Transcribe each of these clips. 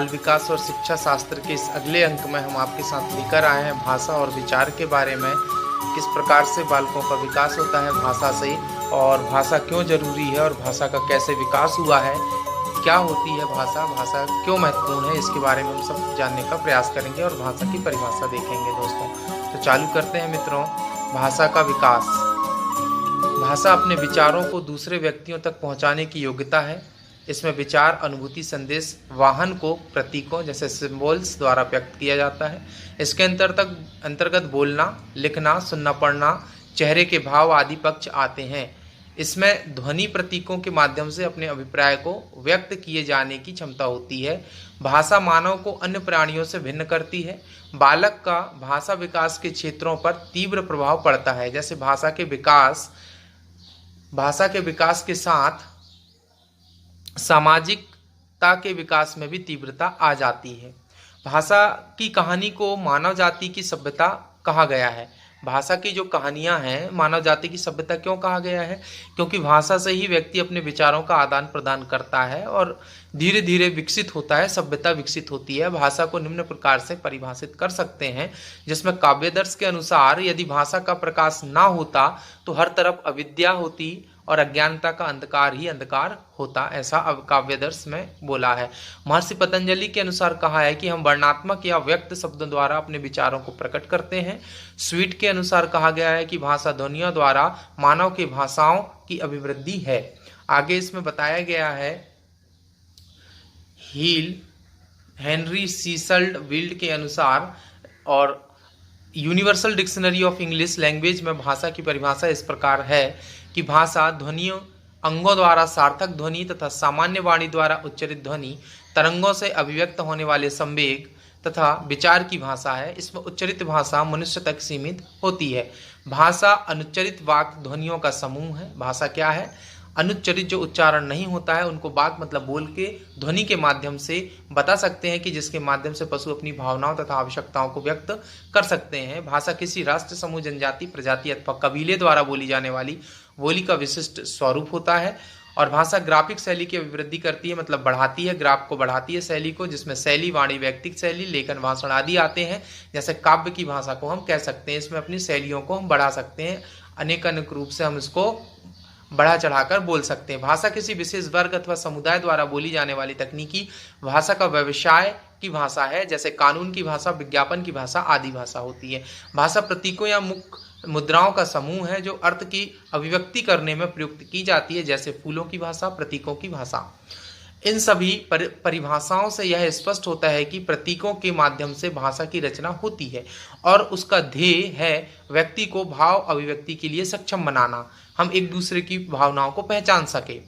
बाल विकास और शिक्षा शास्त्र के इस अगले अंक में हम आपके साथ लेकर आए हैं भाषा और विचार के बारे में। किस प्रकार से बालकों का विकास होता है भाषा से, और भाषा क्यों जरूरी है, और भाषा का कैसे विकास हुआ है, क्या होती है भाषा, भाषा क्यों महत्वपूर्ण है, इसके बारे में हम सब जानने का प्रयास करेंगे और भाषा की परिभाषा देखेंगे दोस्तों। तो चालू करते हैं मित्रों। भाषा का विकास। भाषा अपने विचारों को दूसरे व्यक्तियों तक पहुंचाने की योग्यता है। इसमें विचार, अनुभूति, संदेश, वाहन को प्रतीकों जैसे सिंबल्स द्वारा व्यक्त किया जाता है। इसके अंतर्गत बोलना, लिखना, सुनना, पढ़ना, चेहरे के भाव आदि पक्ष आते हैं। इसमें ध्वनि प्रतीकों के माध्यम से अपने अभिप्राय को व्यक्त किए जाने की क्षमता होती है। भाषा मानव को अन्य प्राणियों से भिन्न करती है। बालक का भाषा विकास के क्षेत्रों पर तीव्र प्रभाव पड़ता है। जैसे भाषा के विकास के साथ सामाजिकता के विकास में भी तीव्रता आ जाती है। भाषा की कहानी को मानव जाति की सभ्यता कहा गया है। भाषा की जो कहानियां हैं, मानव जाति की सभ्यता क्यों कहा गया है? क्योंकि भाषा से ही व्यक्ति अपने विचारों का आदान प्रदान करता है और धीरे धीरे विकसित होता है, सभ्यता विकसित होती है। भाषा को निम्न प्रकार से परिभाषित कर सकते हैं, जिसमें काव्यदर्श के अनुसार यदि भाषा का प्रकाश ना होता तो हर तरफ अविद्या होती और अज्ञानता का अंधकार ही अंधकार होता, ऐसा अब काव्यदर्श में बोला है। महर्षि पतंजलि के अनुसार कहा है कि हम वर्णात्मक या व्यक्त शब्दों द्वारा अपने विचारों को प्रकट करते हैं। स्वीट के अनुसार कहा गया है कि भाषा ध्वनियों द्वारा मानव की भाषाओं की अभिवृद्धि है। आगे इसमें बताया गया है, हेनरी सीसल विल्ड के अनुसार और universal dictionary of English language में भाषा की परिभाषा इस प्रकार है कि भाषा ध्वनियों, अंगों द्वारा सार्थक ध्वनि तथा सामान्य वाणी द्वारा उच्चरित ध्वनि, तरंगों से अभिव्यक्त होने वाले संवेग तथा विचार की भाषा है। इसमें उच्चरित भाषा मनुष्य तक सीमित होती है। भाषा अनुच्चरित वाक् ध्वनियों का समूह है। भाषा क्या है? अनुच्चरित जो उच्चारण नहीं होता है उनको वाक् मतलब बोल के ध्वनि के माध्यम से बता सकते हैं, कि जिसके माध्यम से पशु अपनी भावनाओं तथा आवश्यकताओं को व्यक्त कर सकते हैं। भाषा किसी राष्ट्र, समूह, जनजाति, प्रजाति अथवा कबीले द्वारा बोली जाने वाली बोली का विशिष्ट स्वरूप होता है। और भाषा ग्राफिक शैली की अभिवृद्धि करती है, मतलब बढ़ाती है, ग्राफ को बढ़ाती है, शैली को, जिसमें शैली, वाणी, व्यक्तिक शैली, लेखन, भाषण आदि आते हैं। जैसे काव्य की भाषा को हम कह सकते हैं, इसमें अपनी शैलियों को हम बढ़ा सकते हैं, अनेक रूप से हम इसको बढ़ा चढ़ाकर बोल सकते हैं। भाषा किसी विशेष वर्ग अथवा समुदाय द्वारा बोली जाने वाली तकनीकी भाषा का व्यवसाय की भाषा है। जैसे कानून की भाषा, विज्ञापन की भाषा आदि भाषा होती है। भाषा प्रतीकों या मुद्राओं का समूह है जो अर्थ की अभिव्यक्ति करने में प्रयुक्त की जाती है। जैसे फूलों की भाषा, प्रतीकों की भाषा। इन सभी परिभाषाओं से यह स्पष्ट होता है कि प्रतीकों के माध्यम से भाषा की रचना होती है और उसका ध्येय है व्यक्ति को भाव अभिव्यक्ति के लिए सक्षम बनाना, हम एक दूसरे की भावनाओं को पहचान सके।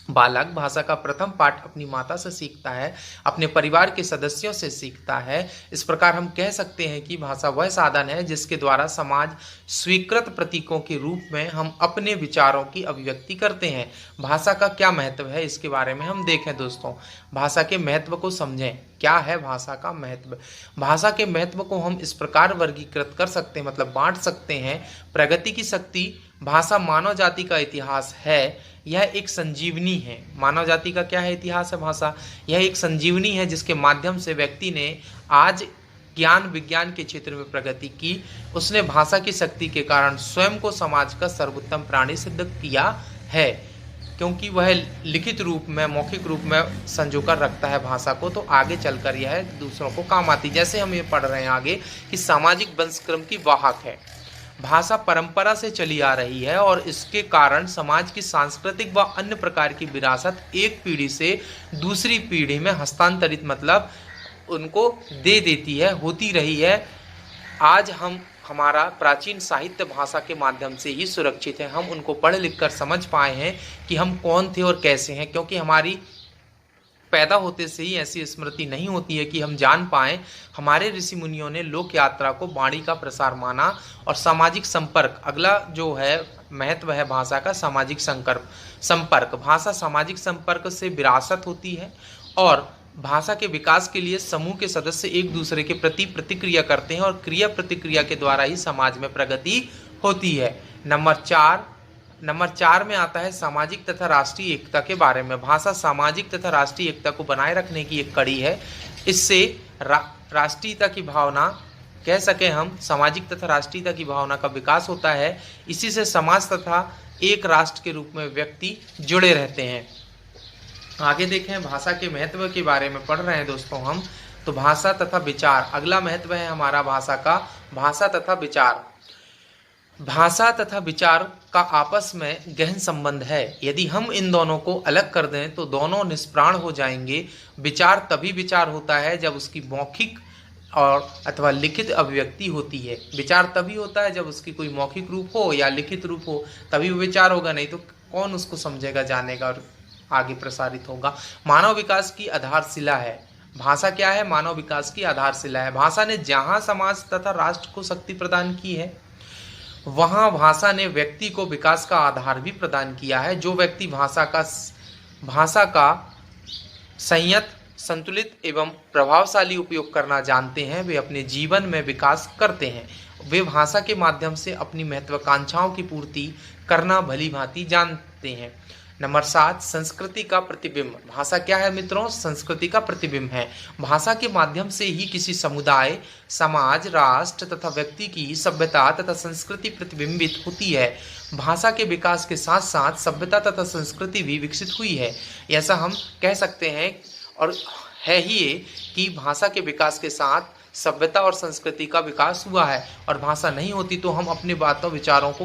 बालक भाषा का प्रथम पाठ अपनी माता से सीखता है, अपने परिवार के सदस्यों से सीखता है। इस प्रकार हम कह सकते हैं कि भाषा वह साधन है जिसके द्वारा समाज स्वीकृत प्रतीकों के रूप में हम अपने विचारों की अभिव्यक्ति करते हैं। भाषा का क्या महत्व है, इसके बारे में हम देखें दोस्तों। भाषा के महत्व को समझें। क्या है भाषा का महत्व? भाषा के महत्व को हम इस प्रकार वर्गीकृत कर सकते हैं, मतलब बांट सकते हैं। प्रगति की शक्ति। भाषा मानव जाति का इतिहास है, यह एक संजीवनी है। मानव जाति का क्या है? इतिहास है भाषा। यह एक संजीवनी है जिसके माध्यम से व्यक्ति ने आज ज्ञान विज्ञान के क्षेत्र में प्रगति की। उसने भाषा की शक्ति के कारण स्वयं को समाज का सर्वोत्तम प्राणी सिद्ध किया है, क्योंकि वह लिखित रूप में, मौखिक रूप में संजोकर रखता है भाषा को, तो आगे चलकर यह दूसरों को काम आती। जैसे हम ये पढ़ रहे हैं आगे कि सामाजिक वंशक्रम की वाहक है। भाषा परंपरा से चली आ रही है और इसके कारण समाज की सांस्कृतिक व अन्य प्रकार की विरासत एक पीढ़ी से दूसरी पीढ़ी में हस्तांतरित, मतलब उनको दे देती है, होती रही है। आज हमारा प्राचीन साहित्य भाषा के माध्यम से ही सुरक्षित है। हम उनको पढ़ लिख कर समझ पाए हैं कि हम कौन थे और कैसे हैं, क्योंकि हमारी पैदा होते से ही ऐसी स्मृति नहीं होती है कि हम जान पाएं। हमारे ऋषि मुनियों ने लोक यात्रा को वाणी का प्रसार माना। और सामाजिक संपर्क, अगला जो है महत्व है भाषा का, सामाजिक संपर्क। भाषा सामाजिक संपर्क से विरासत होती है और भाषा के विकास के लिए समूह के सदस्य एक दूसरे के प्रति प्रतिक्रिया करते हैं और क्रिया प्रतिक्रिया के द्वारा ही समाज में प्रगति होती है। नंबर 4, नंबर 4 में आता है सामाजिक तथा राष्ट्रीय एकता के बारे में। भाषा सामाजिक तथा राष्ट्रीय एकता को बनाए रखने की एक कड़ी है। इससे राष्ट्रीयता की भावना कह सके हम, सामाजिक तथा राष्ट्रीयता की भावना का विकास होता है। इसी से समाज तथा एक राष्ट्र के रूप में व्यक्ति जुड़े रहते हैं। आगे देखें, भाषा के महत्व के बारे में पढ़ रहे हैं दोस्तों हम। तो भाषा तथा विचार, अगला महत्व है हमारा भाषा का, भाषा तथा विचार। भाषा तथा विचार का आपस में गहन संबंध है। यदि हम इन दोनों को अलग कर दें तो दोनों निष्प्राण हो जाएंगे। विचार तभी विचार होता है जब उसकी मौखिक और अथवा लिखित अभिव्यक्ति होती है। विचार तभी होता है जब उसकी कोई मौखिक रूप हो या लिखित रूप हो, तभी वो विचार होगा, नहीं तो कौन उसको समझेगा, जानेगा और आगे प्रसारित होगा। मानव विकास की आधारशिला है भाषा। क्या है? मानव विकास की आधारशिला है। भाषा ने जहाँ समाज तथा राष्ट्र को शक्ति प्रदान की है, वहाँ भाषा ने व्यक्ति को विकास का आधार भी प्रदान किया है। जो व्यक्ति भाषा का संयत, संतुलित एवं प्रभावशाली उपयोग करना जानते हैं, वे अपने जीवन में विकास करते हैं। वे भाषा के माध्यम से अपनी महत्वाकांक्षाओं की पूर्ति करना भली भांति जानते हैं। नंबर 7, संस्कृति का प्रतिबिंब। भाषा क्या है मित्रों? संस्कृति का प्रतिबिंब है। भाषा के माध्यम से ही किसी समुदाय, समाज, राष्ट्र तथा व्यक्ति की सभ्यता तथा संस्कृति प्रतिबिंबित होती है। भाषा के विकास के साथ साथ सभ्यता तथा संस्कृति भी विकसित हुई है। ऐसा हम कह सकते हैं, और है ही ये कि भाषा के विकास के साथ सभ्यता और संस्कृति का विकास हुआ है। और भाषा नहीं होती तो हम अपने बातों, विचारों को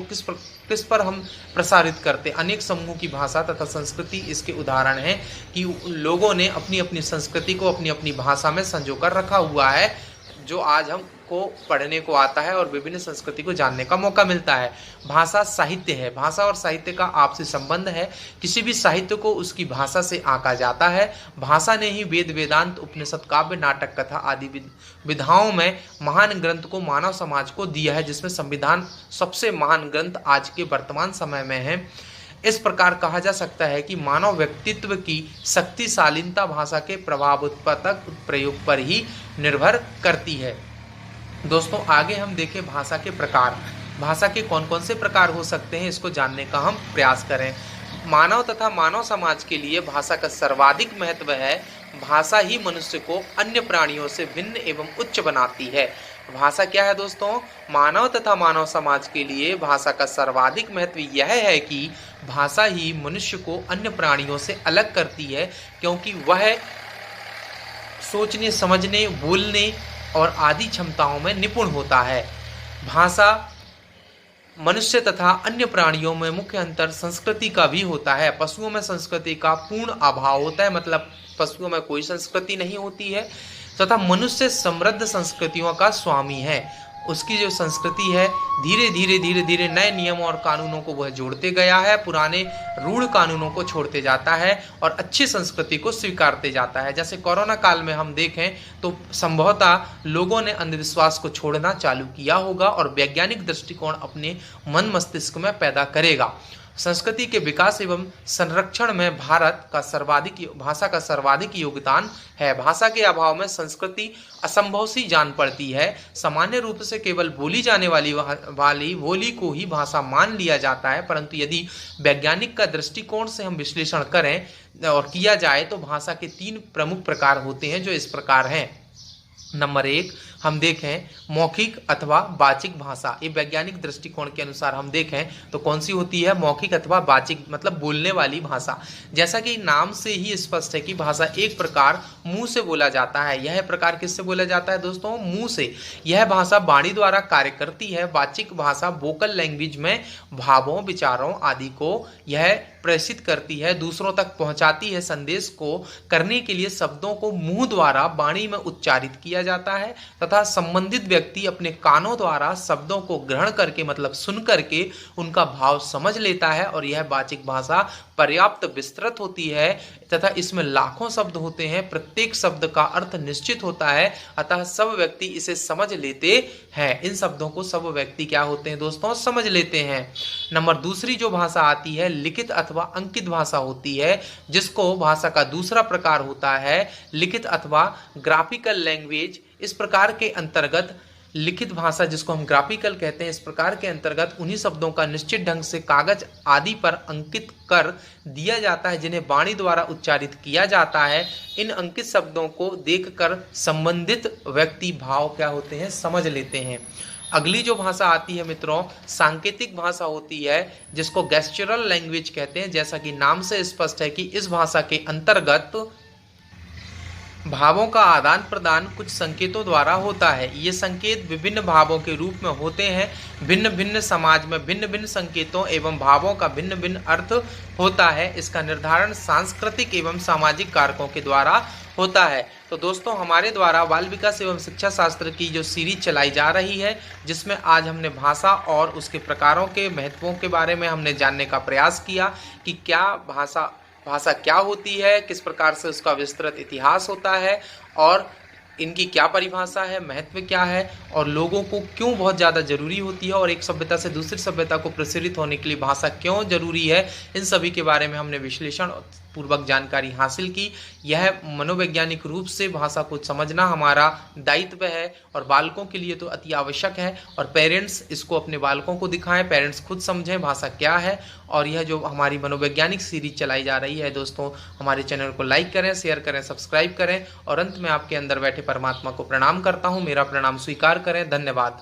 किस पर हम प्रसारित करते। अनेक समूहों की भाषा तथा संस्कृति इसके उदाहरण हैं कि लोगों ने अपनी अपनी संस्कृति को अपनी अपनी भाषा में संजोकर रखा हुआ है, जो आज हमको पढ़ने को आता है और विभिन्न संस्कृति को जानने का मौका मिलता है। भाषा साहित्य है। भाषा और साहित्य का आपसी संबंध है। किसी भी साहित्य को उसकी भाषा से आंका जाता है। भाषा ने ही वेद, वेदांत, उपनिषद, काव्य, नाटक, कथा आदि विधाओं में महान ग्रंथ को मानव समाज को दिया है, जिसमें संविधान सबसे महान ग्रंथ आज के वर्तमान समय में है। इस प्रकार कहा जा सकता है कि मानव व्यक्तित्व की शक्तिशालीता भाषा के प्रभावोत्पादक प्रयोग पर ही निर्भर करती है। दोस्तों आगे हम देखें भाषा के प्रकार। भाषा के कौन कौन से प्रकार हो सकते हैं, इसको जानने का हम प्रयास करें। मानव तथा मानव समाज के लिए भाषा का सर्वाधिक महत्व है। भाषा ही मनुष्य को अन्य प्राणियों से भिन्न एवं उच्च बनाती है। भाषा क्या है दोस्तों? मानव तथा मानव समाज के लिए भाषा का सर्वाधिक महत्व यह है कि भाषा ही मनुष्य को अन्य प्राणियों से अलग करती है, क्योंकि वह सोचने, समझने, बोलने और आदि क्षमताओं में निपुण होता है। भाषा मनुष्य तथा अन्य प्राणियों में मुख्य अंतर संस्कृति का भी होता है। पशुओं में संस्कृति का पूर्ण अभाव होता है, मतलब पशुओं में कोई संस्कृति नहीं होती है, तथा मनुष्य समृद्ध संस्कृतियों का स्वामी है। उसकी जो संस्कृति है, धीरे धीरे नए नियमों और कानूनों को वह जोड़ते गया है, पुराने रूढ़ कानूनों को छोड़ते जाता है और अच्छी संस्कृति को स्वीकारते जाता है। जैसे कोरोना काल में हम देखें तो संभवतः लोगों ने अंधविश्वास को छोड़ना चालू किया होगा और वैज्ञानिक दृष्टिकोण अपने मन मस्तिष्क में पैदा करेगा। संस्कृति के विकास एवं संरक्षण में भाषा का सर्वाधिक योगदान है। भाषा के अभाव में संस्कृति असंभव सी जान पड़ती है। सामान्य रूप से केवल बोली जाने वाली बोली को ही भाषा मान लिया जाता है, परंतु यदि वैज्ञानिक का दृष्टिकोण से हम विश्लेषण करें और किया जाए तो भाषा के 3 प्रमुख प्रकार होते हैं, जो इस प्रकार हैं। नंबर 1 हम देखें मौखिक अथवा वाचिक भाषा। ये वैज्ञानिक दृष्टिकोण के अनुसार हम देखें तो कौन सी होती है? मौखिक अथवा वाचिक, मतलब बोलने वाली भाषा। जैसा कि नाम से ही स्पष्ट है कि भाषा एक प्रकार मुंह से बोला जाता है। यह प्रकार किससे बोला जाता है दोस्तों? मुंह से। यह भाषा वाणी द्वारा कार्य करती है। वाचिक भाषा वोकल लैंग्वेज में भावों, विचारों आदि को यह प्रेषित करती है, दूसरों तक पहुंचाती है। संदेश को करने के लिए शब्दों को मुंह द्वारा वाणी में उच्चारित किया जाता है तथा संबंधित व्यक्ति अपने कानों द्वारा शब्दों को ग्रहण करके, मतलब सुन करके उनका भाव समझ लेता है। और यह वाचिक भाषा पर्याप्त विस्तृत होती है तथा इसमें लाखों शब्द होते हैं। प्रत्येक शब्द का अर्थ निश्चित होता है, अतः सब व्यक्ति इसे समझ लेते हैं। इन शब्दों को सब व्यक्ति क्या होते हैं दोस्तों? समझ लेते हैं। नंबर दूसरी जो भाषा आती है लिखित अथवा अंकित भाषा होती है, जिसको भाषा का दूसरा प्रकार होता है लिखित अथवा ग्राफिकल लैंग्वेज। इस प्रकार के अंतर्गत लिखित भाषा जिसको हम ग्राफिकल कहते हैं, इस प्रकार के अंतर्गत उन्हीं शब्दों का निश्चित ढंग से कागज आदि पर अंकित कर दिया जाता है जिन्हें वाणी द्वारा उच्चारित किया जाता है। इन अंकित शब्दों को देखकर संबंधित व्यक्ति भाव क्या होते हैं, समझ लेते हैं। अगली जो भाषा आती है मित्रों, सांकेतिक भाषा होती है जिसको गेस्चरल लैंग्वेज कहते हैं। जैसा कि नाम से स्पष्ट है कि इस भाषा के अंतर्गत भावों का आदान प्रदान कुछ संकेतों द्वारा होता है। ये संकेत विभिन्न भावों के रूप में होते हैं। भिन्न भिन्न समाज में भिन्न भिन्न संकेतों एवं भावों का भिन्न भिन्न अर्थ होता है। इसका निर्धारण सांस्कृतिक एवं सामाजिक कारकों के द्वारा होता है। तो दोस्तों, हमारे द्वारा बाल विकास एवं शिक्षा शास्त्र की जो सीरीज चलाई जा रही है, जिसमें आज हमने भाषा और उसके प्रकारों के महत्वों के बारे में हमने जानने का प्रयास किया कि क्या भाषा क्या होती है, किस प्रकार से उसका विस्तृत इतिहास होता है और इनकी क्या परिभाषा है, महत्व क्या है और लोगों को क्यों बहुत ज़्यादा ज़रूरी होती है और एक सभ्यता से दूसरी सभ्यता को प्रसारित होने के लिए भाषा क्यों जरूरी है, इन सभी के बारे में हमने विश्लेषण पूर्वक जानकारी हासिल की। यह मनोवैज्ञानिक रूप से भाषा को समझना हमारा दायित्व है और बालकों के लिए तो अति आवश्यक है। और पेरेंट्स इसको अपने बालकों को दिखाएं, पेरेंट्स खुद समझें भाषा क्या है। और यह जो हमारी मनोवैज्ञानिक सीरीज चलाई जा रही है दोस्तों, हमारे चैनल को लाइक करें, शेयर करें, सब्सक्राइब करें और अंत में आपके अंदर बैठे परमात्मा को प्रणाम करता हूँ। मेरा प्रणाम स्वीकार करें। धन्यवाद।